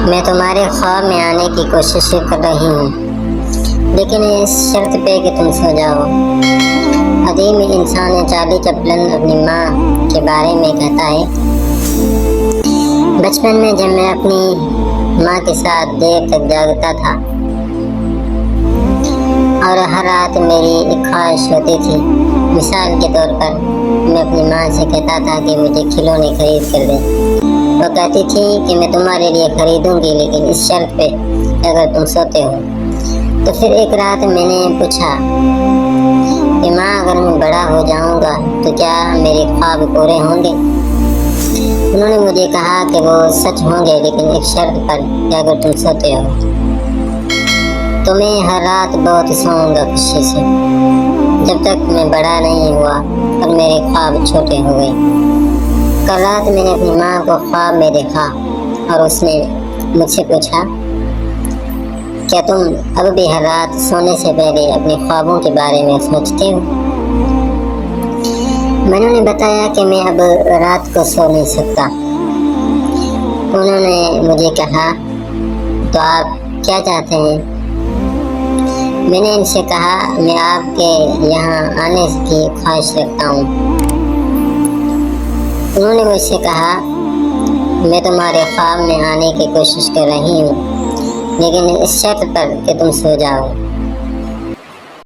میں تمہارے خواب میں آنے کی کوشش کر رہی ہوں، لیکن اس شرط پہ کہ تم سو جاؤ۔ قدیم انسان چارلی چپلن اپنی ماں کے بارے میں کہتا ہے، بچپن میں جب میں اپنی ماں کے ساتھ دیر تک جاگتا تھا اور ہر رات میری ایک خواہش ہوتی تھی۔ مثال کے طور پر میں اپنی ماں سے کہتا تھا کہ مجھے کھلونے خرید کر دیں۔ وہ کہتی تھی کہ میں تمہارے لیے خریدوں گی، لیکن اس شرط پہ کہ اگر تم سوتے ہو۔ تو پھر ایک رات میں نے پوچھا کہ ماں، اگر میں بڑا ہو جاؤں گا تو کیا میرے خواب پورے ہوں گے؟ انہوں نے مجھے کہا کہ وہ سچ ہوں گے، لیکن ایک شرط پر کہ اگر تم سوتے ہو تو میں ہر رات بہت سوؤں گا خوشی سے، جب تک میں بڑا نہیں ہوا اور میرے خواب چھوٹے ہو گئے۔ کل رات میں نے اپنی ماں کو خواب میں دیکھا اور اس نے مجھ سے پوچھا، کیا تم اب بھی ہر رات سونے سے پہلے اپنے خوابوں کے بارے میں سوچتے ہو؟ میں نے بتایا کہ میں اب رات کو سو نہیں سکتا۔ انہوں نے مجھے کہا، تو آپ کیا چاہتے ہیں؟ میں نے ان سے کہا، میں آپ کے یہاں آنے کی خواہش رکھتا ہوں۔ انہوں نے مجھ سے کہا، میں تمہارے خواب میں آنے کی کوشش کر رہی ہوں، لیکن اس شرط پر کہ تم سو جاؤ۔